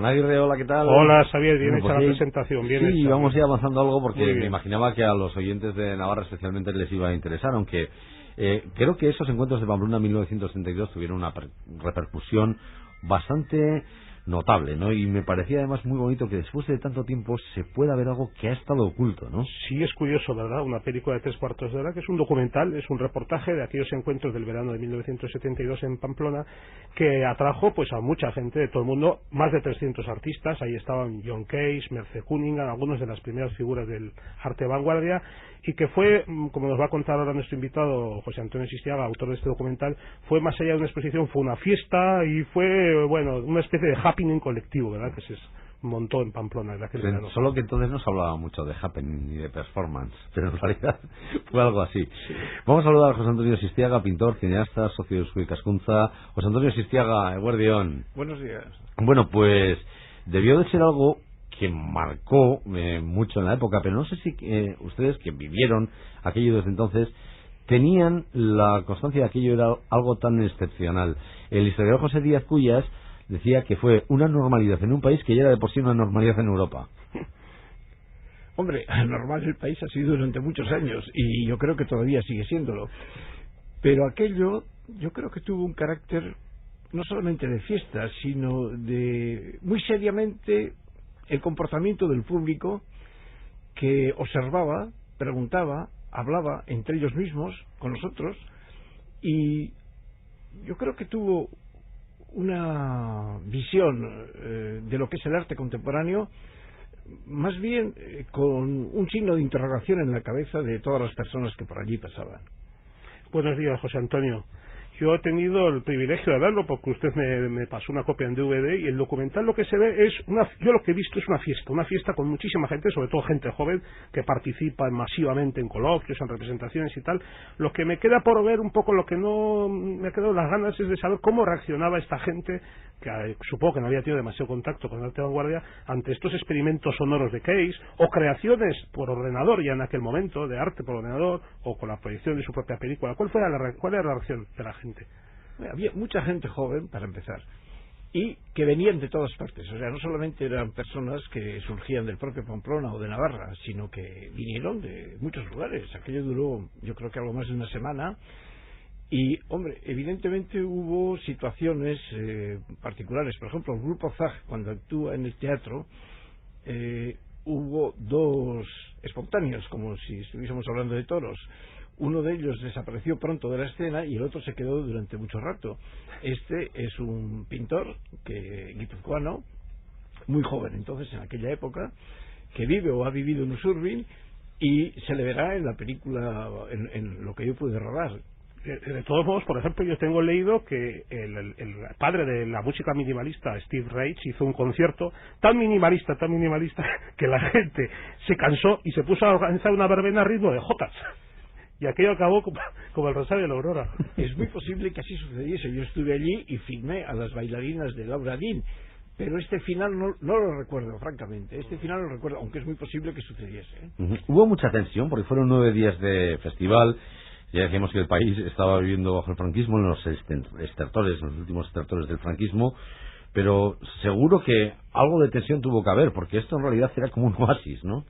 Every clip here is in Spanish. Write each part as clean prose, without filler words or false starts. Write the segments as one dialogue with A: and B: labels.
A: Juan Aguirre, hola, ¿qué tal?
B: Hola, Xavier, bien
A: Bueno,
B: hecha
A: pues
B: la presentación. Bien
A: sí,
B: hecha,
A: vamos a
B: bien.
A: ir avanzando algo porque
B: Muy
A: me
B: bien.
A: imaginaba que a los oyentes de Navarra especialmente les iba a interesar, aunque creo que esos encuentros de Pamplona 1932 tuvieron una repercusión bastante notable, ¿no? Y me parecía además muy bonito que después de tanto tiempo se pueda ver algo que ha estado oculto, ¿no?
B: Sí, es curioso, ¿verdad? Una película de 3/4 de hora, que es un documental, es un reportaje de aquellos encuentros del verano de 1972 en Pamplona, que atrajo pues a mucha gente de todo el mundo, más de 300 artistas. Ahí estaban John Cage, Merce Cunningham, algunas de las primeras figuras del arte vanguardia, y que fue, como nos va a contar ahora nuestro invitado José Antonio Sistiaga, autor de este documental, fue más allá de una exposición, fue una fiesta y fue, bueno, una especie de happening colectivo, ¿verdad? Que se montó en Pamplona en aquel verano.
A: Solo que entonces no se hablaba mucho de happening ni de performance, pero en realidad fue algo así.
B: Sí.
A: Vamos a saludar a José Antonio Sistiaga, pintor, cineasta, socio de Eusko Ikaskuntza. José Antonio Sistiaga, Eguerdión.
C: Buenos días.
A: Bueno, pues debió de ser algo que marcó mucho en la época, pero no sé si ustedes que vivieron aquello desde entonces tenían la constancia de que aquello era algo tan excepcional. El historiador José Díaz Cuyas decía que fue una normalidad en un país que ya era de por sí una normalidad en Europa.
C: Hombre, normal el país ha sido durante muchos años y yo creo que todavía sigue siéndolo. Pero aquello yo creo que tuvo un carácter no solamente de fiesta, sino de muy seriamente el comportamiento del público que observaba, preguntaba, hablaba entre ellos mismos, con nosotros, y yo creo que tuvo una visión de lo que es el arte contemporáneo, más bien con un signo de interrogación en la cabeza de todas las personas que por allí pasaban.
B: Buenos días, José Antonio. Yo he tenido el privilegio de verlo porque usted me pasó una copia en DVD, y el documental lo que se ve es yo lo que he visto es una fiesta con muchísima gente, sobre todo gente joven que participa masivamente en coloquios, en representaciones y tal. Lo que me queda por ver un poco, lo que no me ha quedado las ganas es de saber cómo reaccionaba esta gente, que supongo que no había tenido demasiado contacto con el arte de vanguardia, ante estos experimentos sonoros de Cage o creaciones por ordenador ya en aquel momento, de arte por ordenador, o con la proyección de su propia película. ¿Cuál era la reacción de la gente?
C: Había mucha gente joven, para empezar, y que venían de todas partes. O sea, no solamente eran personas que surgían del propio Pamplona o de Navarra, sino que vinieron de muchos lugares. Aquello duró, yo creo que algo más de una semana. Y, hombre, evidentemente hubo situaciones particulares. Por ejemplo, el grupo Zag, cuando actúa en el teatro, hubo dos espontáneos, como si estuviésemos hablando de toros. Uno de ellos desapareció pronto de la escena y el otro se quedó durante mucho rato. Este es un pintor guipuzcoano, muy joven entonces, en aquella época, que vive o ha vivido en Usurbil, y se le verá en la película, en lo que yo pude rodar.
B: De todos modos, por ejemplo, yo tengo leído que el padre de la música minimalista, Steve Reich, hizo un concierto tan minimalista, que la gente se cansó y se puso a organizar una verbena a ritmo de jotas. Y aquello acabó como el Rosario de la Aurora.
C: Es muy posible que así sucediese. Yo estuve allí y filmé a las bailarinas de Laura Dean, pero este final no lo recuerdo, francamente. Este final no lo recuerdo, aunque es muy posible que sucediese.
A: Hubo mucha tensión porque fueron 9 días de festival. Ya decíamos que el país estaba viviendo bajo el franquismo, en los últimos estertores del franquismo, pero seguro que algo de tensión tuvo que haber, porque esto en realidad era como un oasis, ¿no?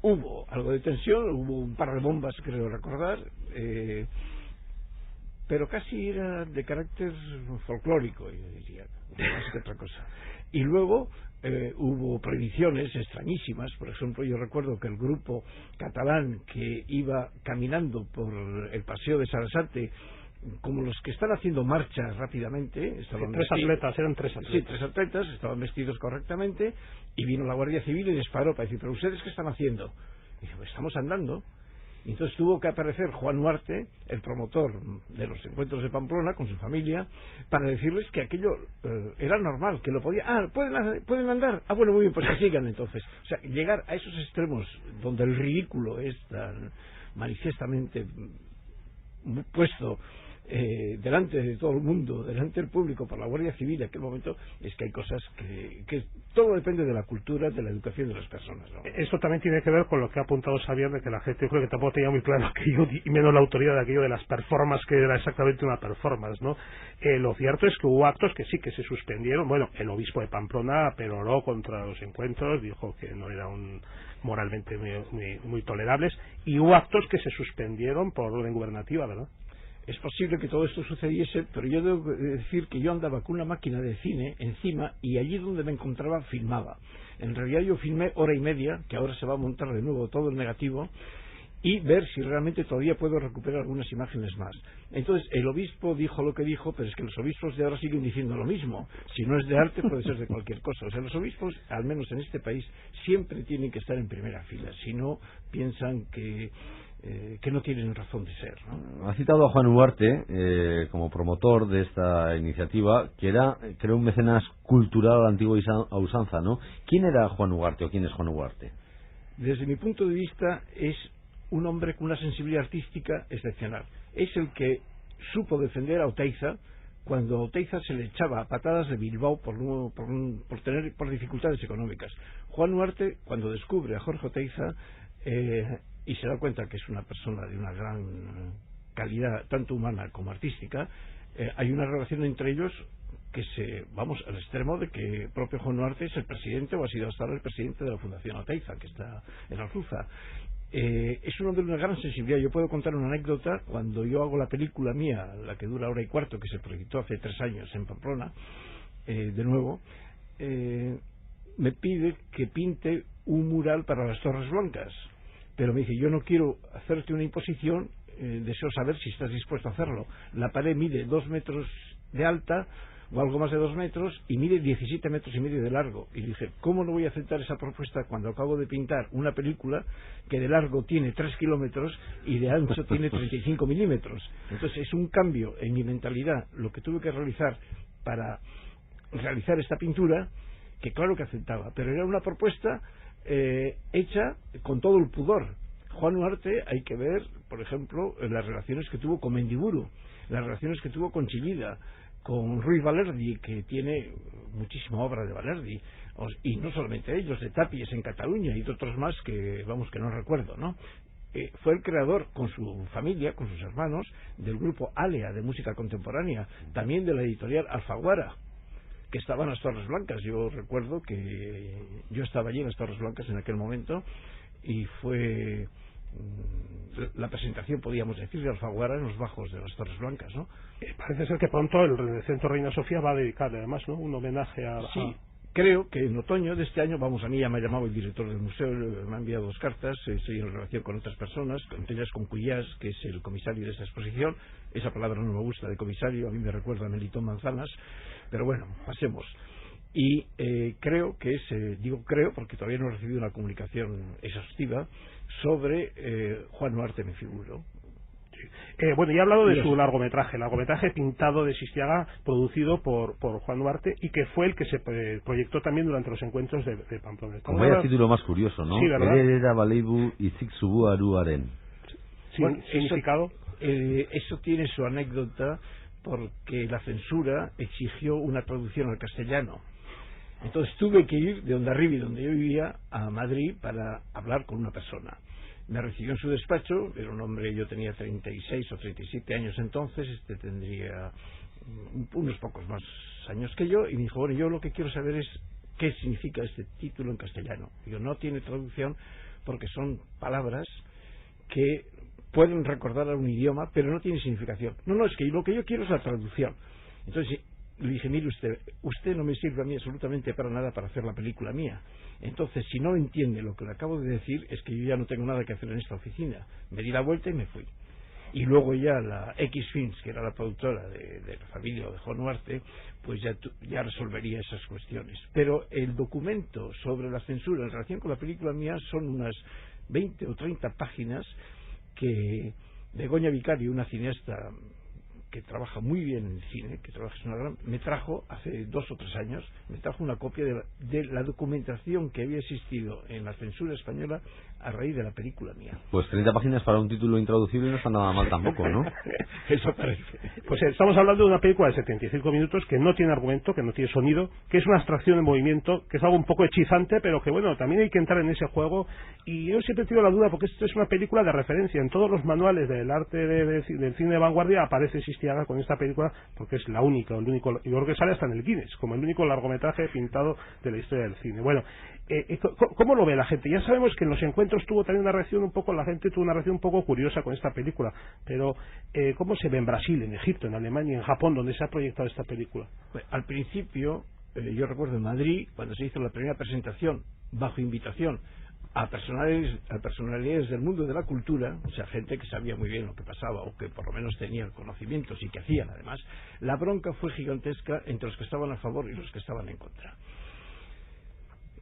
C: Hubo algo de tensión, hubo un par de bombas, creo recordar, pero casi era de carácter folclórico, yo diría, más que otra cosa. Y luego hubo prohibiciones extrañísimas. Por ejemplo, yo recuerdo que el grupo catalán que iba caminando por el paseo de Sarasate, como los que están haciendo marchas rápidamente, estaban
B: eran tres atletas.
C: Sí, 3 atletas, estaban vestidos correctamente, y vino la Guardia Civil y disparó para decir, ¿pero ustedes qué están haciendo? Y dije, pues estamos andando. Y entonces tuvo que aparecer Juan Huarte, el promotor de los encuentros de Pamplona, con su familia, para decirles que aquello era normal, que lo podía... ¿pueden andar? Bueno, muy bien, pues que sigan entonces. O sea, llegar a esos extremos donde el ridículo es tan manifiestamente puesto delante de todo el mundo, delante del público, por la Guardia Civil en aquel momento, es que hay cosas que todo depende de la cultura, de la educación de las personas, ¿no?
B: Esto también tiene que ver con lo que ha apuntado Xavier, de que la gente, yo creo que tampoco tenía muy claro aquello, y menos la autoridad de aquello de las performances, que era exactamente una performance, ¿no? Lo cierto es que hubo actos que sí que se suspendieron. Bueno, el obispo de Pamplona peroró contra los encuentros, dijo que no eran moralmente muy tolerables, y hubo actos que se suspendieron por orden gubernativa, ¿verdad?
C: Es posible que todo esto sucediese, pero yo debo decir que yo andaba con una máquina de cine encima y allí donde me encontraba filmaba. En realidad yo filmé hora y media, que ahora se va a montar de nuevo todo el negativo, y ver si realmente todavía puedo recuperar algunas imágenes más. Entonces el obispo dijo lo que dijo, pero es que los obispos de ahora siguen diciendo lo mismo. Si no es de arte, puede ser de cualquier cosa. O sea, los obispos, al menos en este país, siempre tienen que estar en primera fila, si no piensan que no tienen razón de ser, ¿no?
A: Ha citado a Juan Ugarte como promotor de esta iniciativa, que era, creo, un mecenas cultural a la antigua usanza, ¿no? ¿Quién era Juan Ugarte o quién es Juan Ugarte?
C: Desde mi punto de vista es un hombre con una sensibilidad artística excepcional. Es el que supo defender a Oteiza cuando a Oteiza se le echaba a patadas de Bilbao por dificultades económicas. Juan Ugarte, cuando descubre a Jorge Oteiza y se da cuenta que es una persona de una gran calidad tanto humana como artística, hay una relación entre ellos que vamos al extremo de que propio Juan Ugarte es el presidente, o ha sido hasta ahora el presidente de la Fundación Oteiza, que está en Alzuza. Es un hombre de una gran sensibilidad. Yo puedo contar una anécdota. Cuando yo hago la película mía, la que dura hora y cuarto, que se proyectó hace 3 años en Pamplona, de nuevo, me pide que pinte un mural para las Torres Blancas, pero me dice: yo no quiero hacerte una imposición, deseo saber si estás dispuesto a hacerlo. La pared mide 2 metros de alta o algo más de 2 metros y mide 17 metros y medio de largo. Y dije: ¿cómo no voy a aceptar esa propuesta cuando acabo de pintar una película que de largo tiene 3 kilómetros y de ancho tiene 35 milímetros? Entonces es un cambio en mi mentalidad lo que tuve que realizar para realizar esta pintura, que claro que aceptaba, pero era una propuesta hecha con todo el pudor. Juan Ugarte, hay que ver, por ejemplo, las relaciones que tuvo con Mendiburu, las relaciones que tuvo con Chillida, con Ruiz Valerdi, que tiene muchísima obra de Valerdi, y no solamente ellos, de Tapies en Cataluña y de otros más que no recuerdo, ¿no? Fue el creador, con su familia, con sus hermanos, del grupo Alea de música contemporánea, también de la editorial Alfaguara, que estaba en las Torres Blancas. Yo recuerdo que yo estaba allí en las Torres Blancas en aquel momento y fue la presentación, podríamos decir, de Alfaguara en los bajos de las Torres Blancas, ¿no?
B: Parece ser que pronto el Centro Reina Sofía va a dedicarle además, ¿no?, un homenaje a...
C: Sí, creo que en otoño de este año, a mí ya me ha llamado el director del museo, me ha enviado 2 cartas, estoy en relación con otras personas, entre ellas con Cuyás, que es el comisario de esta exposición. Esa palabra no me gusta, de comisario, a mí me recuerda a Melitón Manzanas, pero bueno, pasemos. Y creo que digo creo porque todavía no he recibido una comunicación exhaustiva sobre Juan Ugarte, me figuro.
B: Bueno, ya he hablado de su largometraje pintado de Sistiaga, producido por Juan Ugarte, y que fue el que se proyectó también durante los encuentros de Pamplona.
A: Como vaya título más curioso, ¿no?
B: Sí, ¿verdad?
A: Herera Baleibu y Zixubu Aruaren.
B: Bueno, significado.
C: Eso tiene su anécdota, porque la censura exigió una traducción al castellano. Entonces tuve que ir de Hondarribia, donde yo vivía, a Madrid para hablar con una persona. Me recibió en su despacho, era un hombre, yo tenía 36 o 37 años entonces, tendría unos pocos más años que yo, y me dijo: bueno, yo lo que quiero saber es qué significa este título en castellano. Digo: no tiene traducción porque son palabras que pueden recordar a un idioma, pero no tiene significación. No, es que lo que yo quiero es la traducción. Entonces le dije: mire usted no me sirve a mí absolutamente para nada para hacer la película mía. Entonces, si no entiende lo que le acabo de decir, es que yo ya no tengo nada que hacer en esta oficina. Me di la vuelta y me fui. Y luego ya la X Films, que era la productora de la familia de Juan Ugarte, pues ya resolvería esas cuestiones. Pero el documento sobre la censura en relación con la película mía son unas 20 o 30 páginas que Begoña Vicario, una cineasta que trabaja muy bien en cine, que trabaja en una gran, me trajo hace 2 o 3 años, me trajo una copia de la documentación que había existido en la censura española a raíz de la película mía.
A: Pues 30 páginas para un título intraducible no está nada mal tampoco, ¿no?
C: Eso parece.
B: Pues estamos hablando de una película de 75 minutos que no tiene argumento, que no tiene sonido, que es una abstracción de movimiento, que es algo un poco hechizante, pero que bueno, también hay que entrar en ese juego. Y yo siempre he tenido la duda, porque esto es una película de referencia. En todos los manuales del arte del cine de vanguardia aparece Sistiaga con esta película, porque es la única, el único, y yo creo que sale hasta en el Guinness, como el único largometraje pintado de la historia del cine. Bueno, ¿cómo lo ve la gente? Ya sabemos que en los encuentros tuvo también una reacción un poco, la gente tuvo una reacción un poco curiosa con esta película, pero ¿cómo se ve en Brasil, en Egipto, en Alemania, en Japón, donde se ha proyectado esta película?
C: Pues, al principio, yo recuerdo en Madrid, cuando se hizo la primera presentación, bajo invitación a personalidades del mundo de la cultura, o sea, gente que sabía muy bien lo que pasaba, o que por lo menos tenían conocimientos y que hacían además, la bronca fue gigantesca entre los que estaban a favor y los que estaban en contra.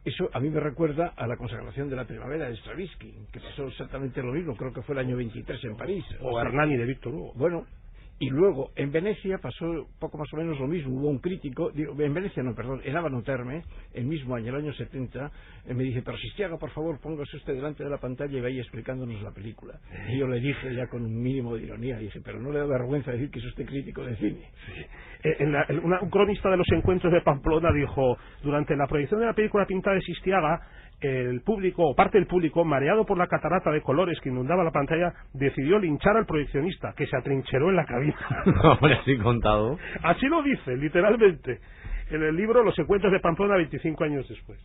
C: Eso a mí me recuerda a la consagración de la primavera de Stravinsky, que pasó exactamente lo mismo, creo que fue el año 23 en París.
B: O Hernani de Víctor Hugo.
C: Bueno, y luego en Venecia pasó poco más o menos lo mismo. Hubo un crítico, en Venecia no, perdón, en Ávano Terme, el mismo año, el año 70, me dice, pero Sistiaga, por favor, póngase usted delante de la pantalla y vaya explicándonos la película. Y yo le dije ya con un mínimo de ironía, dije, pero no le da vergüenza decir que es usted crítico de cine.
B: Sí. Un cronista de los encuentros de Pamplona dijo, durante la proyección de la película pintada de Sistiaga, el público, o parte del público, mareado por la catarata de colores que inundaba la pantalla, decidió linchar al proyeccionista, que se atrincheró en la cabina.
A: Hombre, así contado.
B: Así lo dice, literalmente, en el libro Los encuentros de Pamplona 25 años después.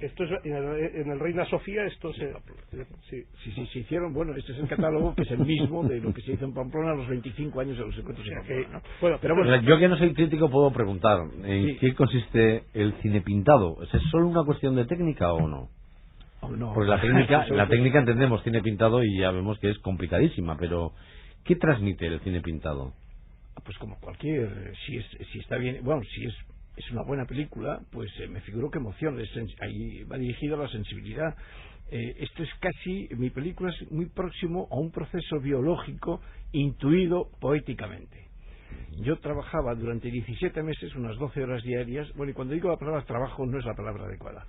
B: Esto es en el Reina Sofía, esto se...
C: Sí, se hicieron, bueno, este es el catálogo que es el mismo de lo que se hizo en Pamplona a los 25 años de los encuentros de Pamplona, ¿no?
B: Bueno,
A: pero bueno, yo que no soy crítico puedo preguntar, ¿en qué consiste el cine pintado? ¿Es solo una cuestión de técnica o no?
C: No.
A: Porque la técnica entendemos cine pintado y ya vemos que es complicadísima, pero ¿qué transmite el cine pintado?
C: Pues como cualquier, si está bien, bueno, si es una buena película, pues me figuro que emoción, ahí va dirigido a la sensibilidad. Esto es casi, mi película es muy próximo a un proceso biológico intuido poéticamente. Yo trabajaba durante 17 meses, unas 12 horas diarias, bueno, y cuando digo la palabra trabajo no es la palabra adecuada.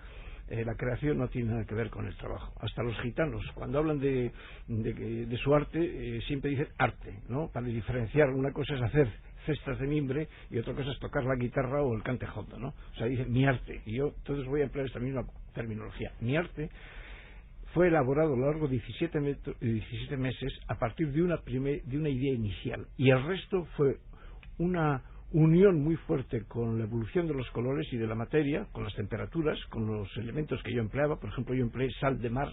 C: La creación no tiene nada que ver con el trabajo. Hasta los gitanos, cuando hablan de su arte, siempre dicen arte, ¿no? Para diferenciar, una cosa es hacer cestas de mimbre y otra cosa es tocar la guitarra o el cante hondo, ¿no? O sea, dicen mi arte, y yo entonces voy a emplear esta misma terminología. Mi arte fue elaborado a lo largo de 17 meses a partir de una idea inicial, y el resto fue una unión muy fuerte con la evolución de los colores y de la materia, con las temperaturas, con los elementos que yo empleaba. Por ejemplo, yo empleé sal de mar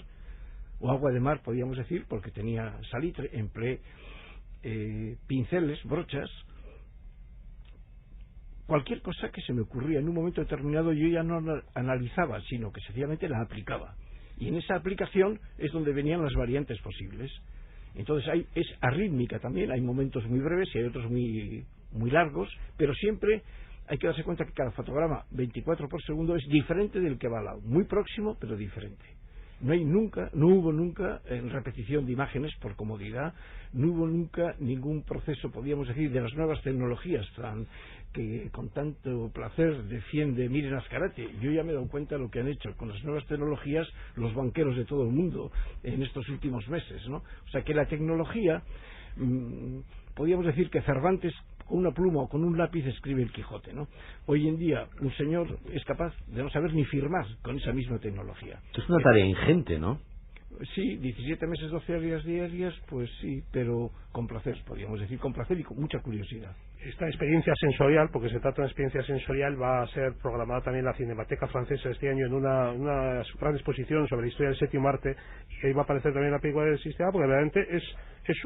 C: o agua de mar, podríamos decir, porque tenía salitre. Empleé pinceles, brochas, cualquier cosa que se me ocurría en un momento determinado. Yo ya no la analizaba, sino que sencillamente la aplicaba, y en esa aplicación es donde venían las variantes posibles. Entonces es arrítmica también, hay momentos muy breves y hay otros muy largos, pero siempre hay que darse cuenta que cada fotograma 24 por segundo es diferente del que va al lado, muy próximo pero diferente. No hubo nunca repetición de imágenes por comodidad, no hubo nunca ningún proceso, podríamos decir, de las nuevas tecnologías que con tanto placer defiende Miren Azcárate. Yo ya me he dado cuenta de lo que han hecho con las nuevas tecnologías los banqueros de todo el mundo en estos últimos meses, ¿no? O sea que la tecnología, podríamos decir que Cervantes con una pluma o con un lápiz escribe el Quijote, ¿no? Hoy en día un señor es capaz de no saber ni firmar con esa misma tecnología.
A: Es una tarea ingente, ¿no?
C: Sí, 17 meses, 12 horas diarias, pues sí, pero con placer, podríamos decir, con placer y con mucha curiosidad.
B: Esta experiencia sensorial, porque se trata de una experiencia sensorial, va a ser programada también en la Cinemateca Francesa este año en una gran exposición sobre la historia del séptimo arte, y ahí va a aparecer también la película del Sistiaga, porque realmente es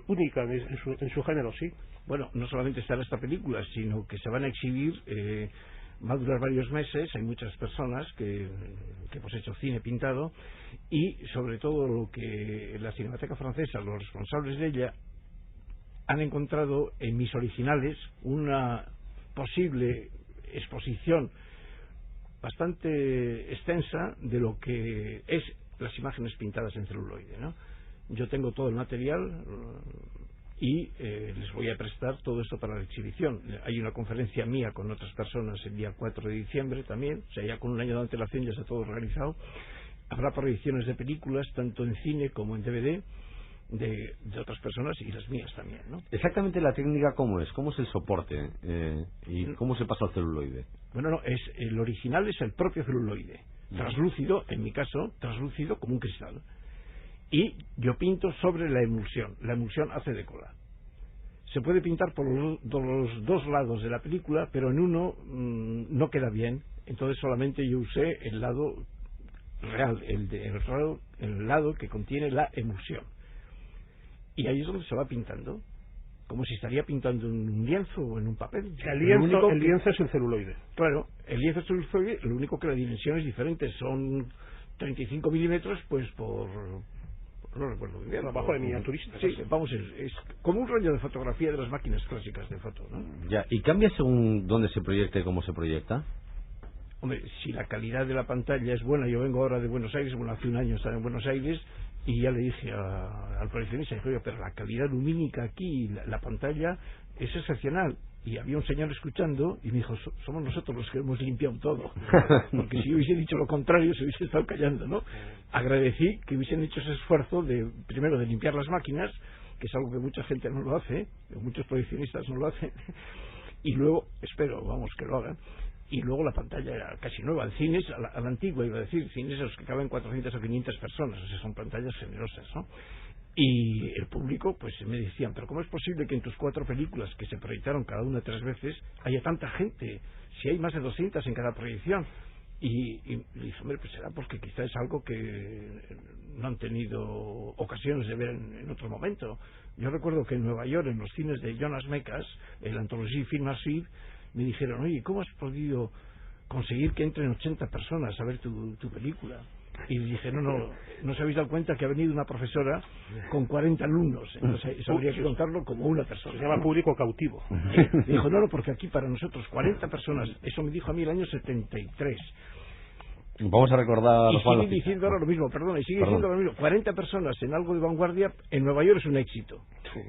B: única en su género, sí.
C: Bueno, no solamente estará esta película, sino que se van a exhibir, va a durar varios meses, hay muchas personas que hemos hecho cine pintado, y sobre todo lo que la Cinemateca Francesa, los responsables de ella, han encontrado en mis originales una posible exposición bastante extensa de lo que es las imágenes pintadas en celuloide, ¿no? Yo tengo todo el material, y les voy a prestar todo esto para la exhibición. Hay una conferencia mía con otras personas el día 4 de diciembre también, o sea, ya con un año de antelación ya está todo organizado. Habrá proyecciones de películas, tanto en cine como en DVD, de otras personas y las mías también, ¿no?
A: Exactamente la técnica, ¿cómo es? ¿Cómo es el soporte? ¿Y cómo se pasa al celuloide?
C: Bueno, no, el original es el propio celuloide, translúcido, en mi caso, translúcido como un cristal. Y yo pinto sobre la emulsión hace de cola. Se puede pintar por los dos lados de la película, pero en uno no queda bien, entonces solamente yo usé el lado real, el lado que contiene la emulsión. Y ahí es donde se va pintando, como si estaría pintando en un lienzo o en un papel.
B: El lienzo es el celuloide.
C: Claro, el lienzo es el celuloide, lo único que la dimensión es diferente, son 35 milímetros, pues por... no recuerdo bien.
B: Trabajo de miniaturista.
C: Sí, vamos, es como un rollo de fotografía de las máquinas clásicas de foto, ¿no?
A: Ya, ¿y cambia según dónde se proyecta y cómo se proyecta?
C: Hombre, si la calidad de la pantalla es buena, yo vengo ahora de Buenos Aires, bueno, hace un año estaba en Buenos Aires, y ya le dije al proyeccionista, dije, oye, pero la calidad lumínica aquí, la pantalla es excepcional. Y había un señor escuchando y me dijo, somos nosotros los que hemos limpiado todo. Porque si yo hubiese dicho lo contrario, se hubiese estado callando, ¿no? Agradecí que hubiesen hecho ese esfuerzo primero de limpiar las máquinas, que es algo que mucha gente no lo hace, muchos proyeccionistas no lo hacen, y luego, espero, vamos, que lo hagan. Y luego la pantalla era casi nueva. En cines, a la antigua, iba a decir, cines a los que caben 400 o 500 personas, o sea, son pantallas generosas, ¿no? Y el público, pues me decían, pero ¿cómo es posible que en tus 4 películas, que se proyectaron cada una 3 veces, haya tanta gente? Si hay más de 200 en cada proyección. Y dije, hombre, pues será porque quizás es algo que no han tenido ocasiones de ver en otro momento. Yo recuerdo que en Nueva York, en los cines de Jonas Mekas, el Anthology Film Archive, me dijeron, oye, ¿cómo has podido conseguir que entren 80 personas a ver tu película? Y dije, no se habéis dado cuenta que ha venido una profesora con 40 alumnos, entonces eso habría que contarlo como una persona.
B: Se llama público cautivo.
C: Dijo, no, porque aquí para nosotros 40 personas, eso me dijo a mí el año 73.
A: Vamos a recordar...
C: Y sigue diciendo ahora lo mismo, diciendo lo mismo. 40 personas en algo de vanguardia en Nueva York es un éxito.
B: Sí.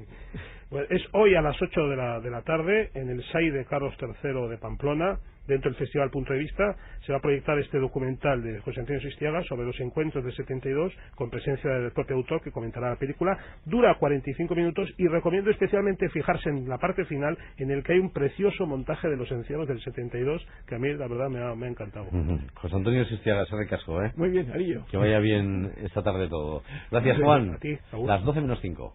B: Bueno, es hoy a las 8 de la tarde en el SAI de Carlos III de Pamplona, dentro del Festival Punto de Vista. Se va a proyectar este documental de José Antonio Sistiaga sobre los encuentros del 72, con presencia del propio autor que comentará la película. Dura 45 minutos y recomiendo especialmente fijarse en la parte final, en el que hay un precioso montaje de los encierros del 72 que a mí la verdad me ha encantado.
A: José Antonio Sistiaga, se recasco, ¿eh?
C: Muy bien, Arillo.
A: Que vaya bien esta tarde todo. Gracias, Juan.
B: A ti, Raúl.
A: Las 12 menos 5.